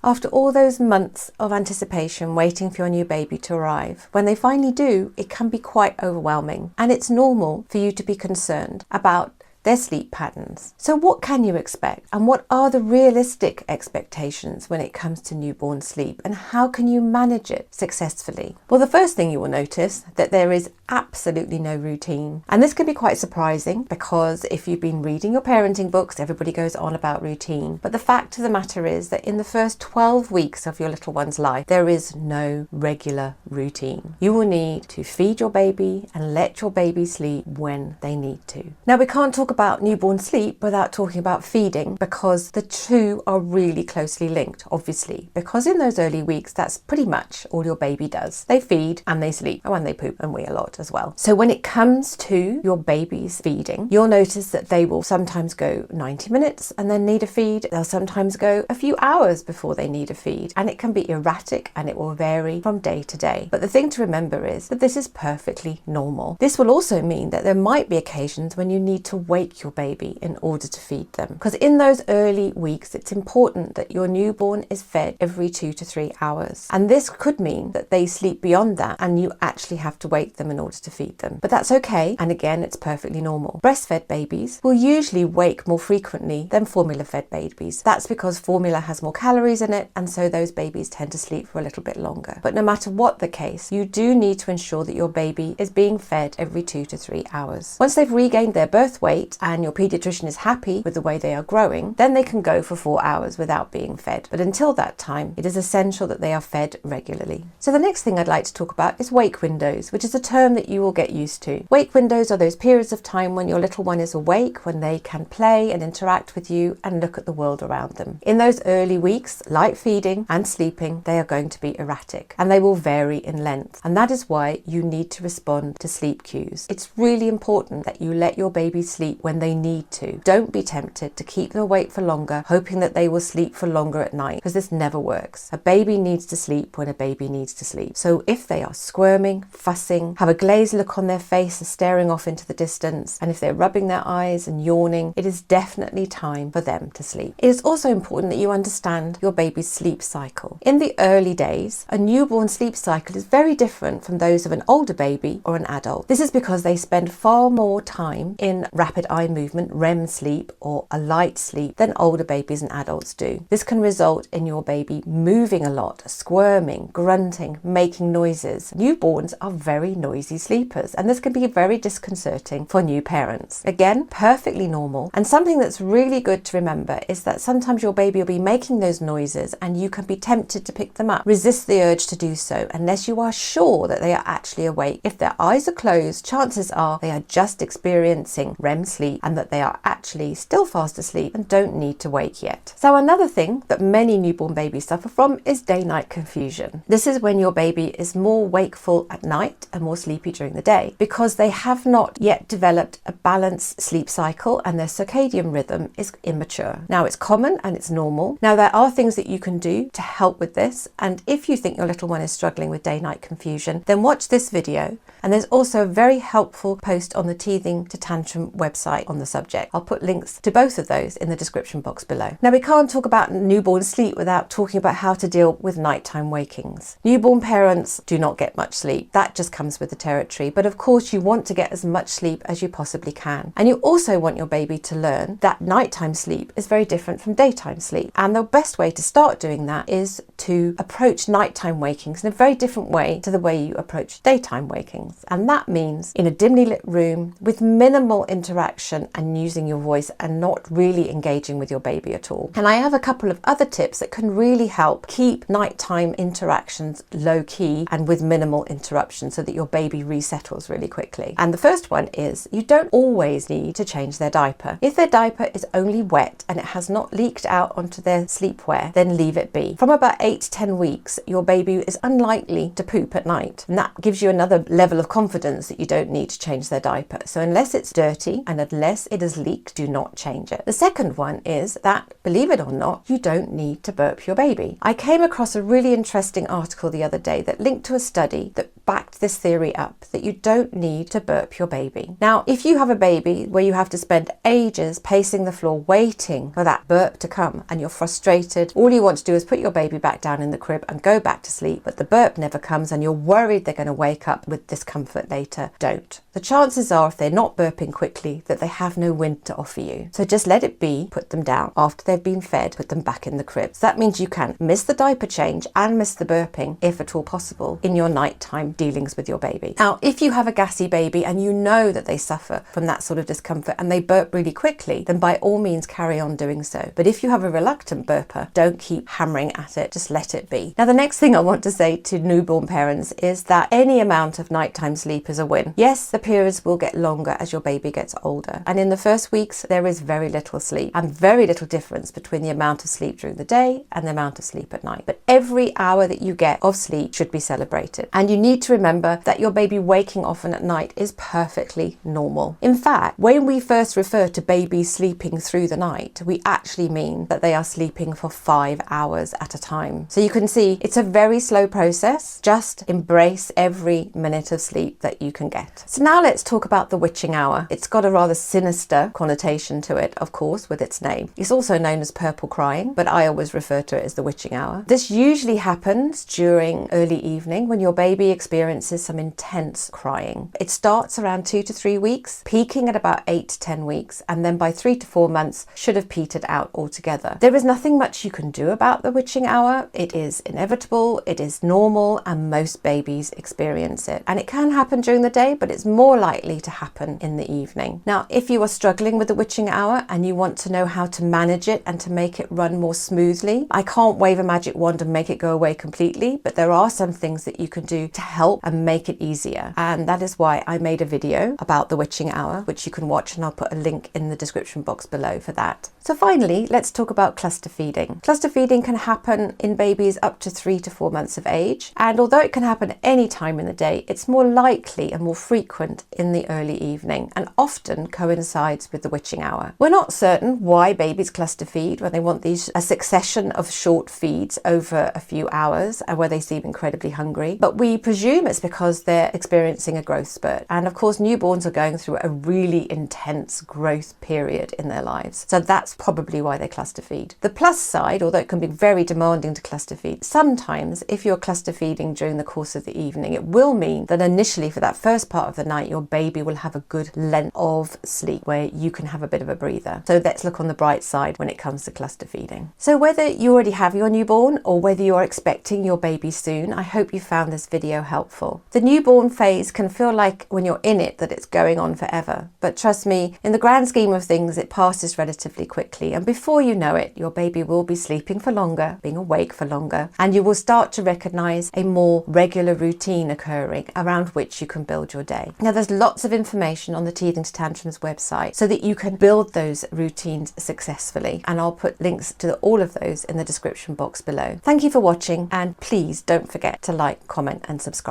After all those months of anticipation waiting for your new baby to arrive, when they finally do, it can be quite overwhelming, and it's normal for you to be concerned about their sleep patterns. So what can you expect, and what are the realistic expectations when it comes to newborn sleep, and how can you manage it successfully? Well, the first thing you will notice that there is absolutely no routine, and this can be quite surprising because if you've been reading your parenting books, everybody goes on about routine, but the fact of the matter is that in the first 12 weeks of your little one's life, there is no regular routine. You will need to feed your baby and let your baby sleep when they need to. Now, we can't talk about newborn sleep without talking about feeding, because the two are really closely linked, obviously, because in those early weeks, that's pretty much all your baby does. They feed and they sleep, and when they poop and wee a lot as well. So when it comes to your baby's feeding, you'll notice that they will sometimes go 90 minutes and then need a feed. They'll sometimes go a few hours before they need a feed, and it can be erratic and it will vary from day to day. But the thing to remember is that this is perfectly normal. This will also mean that there might be occasions when you need to wake your baby in order to feed them, because in those early weeks it's important that your newborn is fed every 2 to 3 hours, and this could mean that they sleep beyond that and you actually have to wake them in order to feed them. But that's okay, and again, it's perfectly normal. Breastfed babies will usually wake more frequently than formula fed babies. That's because formula has more calories in it, and so those babies tend to sleep for a little bit longer. But no matter what the case, you do need to ensure that your baby is being fed every 2 to 3 hours. Once they've regained their birth weight and your pediatrician is happy with the way they are growing, then they can go for 4 hours without being fed. But until that time, it is essential that they are fed regularly. So the next thing I'd like to talk about is wake windows, which is a term that you will get used to. Wake windows are those periods of time when your little one is awake, when they can play and interact with you and look at the world around them. In those early weeks, like feeding and sleeping, they are going to be erratic and they will vary in length. And that is why you need to respond to sleep cues. It's really important that you let your baby sleep when they need to. Don't be tempted to keep them awake for longer, hoping that they will sleep for longer at night, because this never works. A baby needs to sleep when a baby needs to sleep. So if they are squirming, fussing, have a glazed look on their face and staring off into the distance, and if they're rubbing their eyes and yawning, it is definitely time for them to sleep. It is also important that you understand your baby's sleep cycle. In the early days, a newborn sleep cycle is very different from those of an older baby or an adult. This is because they spend far more time in rapid eye movement, REM sleep, or a light sleep than older babies and adults do. This can result in your baby moving a lot, squirming, grunting, making noises. Newborns are very noisy sleepers, and this can be very disconcerting for new parents. Again, perfectly normal, and something that's really good to remember is that sometimes your baby will be making those noises and you can be tempted to pick them up. Resist the urge to do so unless you are sure that they are actually awake. If their eyes are closed, chances are they are just experiencing REM sleep and that they are actually still fast asleep and don't need to wake yet. So another thing that many newborn babies suffer from is day-night confusion. This is when your baby is more wakeful at night and more sleepy during the day because they have not yet developed a balanced sleep cycle and their circadian rhythm is immature. Now, it's common and it's normal. Now, there are things that you can do to help with this, and if you think your little one is struggling with day-night confusion, then watch this video, and there's also a very helpful post on the Teething to Tantrum website on the subject. I'll put links to both of those in the description box below. Now, we can't talk about newborn sleep without talking about how to deal with nighttime wakings. Newborn parents do not get much sleep. That just comes with the territory. But of course, you want to get as much sleep as you possibly can. And you also want your baby to learn that nighttime sleep is very different from daytime sleep. And the best way to start doing that is to approach nighttime wakings in a very different way to the way you approach daytime wakings. And that means in a dimly lit room with minimal interaction and using your voice and not really engaging with your baby at all. And I have a couple of other tips that can really help keep nighttime interactions low key and with minimal interruption so that your baby resettles really quickly. And the first one is you don't always need to change their diaper. If their diaper is only wet and it has not leaked out onto their sleepwear, then leave it be. From about 8 to 10 weeks, your baby is unlikely to poop at night. And that gives you another level of confidence that you don't need to change their diaper. So unless it's dirty and unless it has leaked, do not change it. The second one is that, believe it or not, you don't need to burp your baby. I came across a really interesting article the other day that linked to a study that backed this theory up that you don't need to burp your baby. Now, if you have a baby where you have to spend ages pacing the floor waiting for that burp to come and you're frustrated, all you want to do is put your baby back down in the crib and go back to sleep, but the burp never comes and you're worried they're going to wake up with discomfort later, don't. The chances are, if they're not burping quickly, that they have no wind to offer you. So just let it be, put them down. After they've been fed, put them back in the crib. So that means you can miss the diaper change and miss the burping, if at all possible, in your nighttime dealings with your baby. Now, if you have a gassy baby and you know that they suffer from that sort of discomfort and they burp really quickly, then by all means carry on doing so. But if you have a reluctant burper, don't keep hammering at it, just let it be. Now, the next thing I want to say to newborn parents is that any amount of nighttime sleep is a win. Yes, the periods will get longer as your baby gets older, and in the first weeks there is very little sleep and very little difference between the amount of sleep during the day and the amount of sleep at night. But every hour that you get of sleep should be celebrated, and you need to remember that your baby waking often at night is perfectly normal. In fact, when we first refer to babies sleeping through the night, we actually mean that they are sleeping for 5 hours at a time. So you can see it's a very slow process. Just embrace every minute of sleep that you can get. So now let's talk about the witching hour. It's got a rather sinister connotation to it, of course, with its name. It's also known as purple crying, but I always refer to it as the witching hour. This usually happens during early evening when your baby experiences some intense crying. It starts around 2 to 3 weeks, peaking at about 8 to 10 weeks, and then by 3 to 4 months should have petered out altogether. There is nothing much you can do about the witching hour. It is inevitable, it is normal, and most babies experience it. And it can happen during the day, but it's more likely to happen in the evening. Now, if you are struggling with the witching hour and you want to know how to manage it and to make it run more smoothly, I can't wave a magic wand and make it go away completely, but there are some things that you can do to help and make it easier. And that is why I made a video about the witching hour, which you can watch, and I'll put a link in the description box below for that. So finally, let's talk about cluster feeding. Cluster feeding can happen in babies up to 3 to 4 months of age, and although it can happen any time in the day, it's more likely and more frequent in the early evening and often coincides with the witching hour. We're not certain why babies cluster feed when they want a succession of short feeds over a few hours and where they seem incredibly hungry, but we presume it's because they're experiencing a growth spurt. And of course, newborns are going through a really intense growth period in their lives, so that's probably why they cluster feed. The plus side, although it can be very demanding to cluster feed, sometimes if you're cluster feeding during the course of the evening, it will mean that initially for that first part of the night, your baby will have a good length of sleep where you can have a bit of a breather. So let's look on the bright side when it comes to cluster feeding. So whether you already have your newborn or whether you're expecting your baby soon, I hope you found this video helpful. The newborn phase can feel like when you're in it that it's going on forever, but trust me, in the grand scheme of things, it passes relatively quickly, and before you know it, your baby will be sleeping for longer, being awake for longer, and you will start to recognize a more regular routine occurring around which you can build your day. Now, there's lots of information on the Teething to Tantrums website so that you can build those routines successfully, and I'll put links to all of those in the description box below. Thank you for watching, and please don't forget to like, comment and subscribe.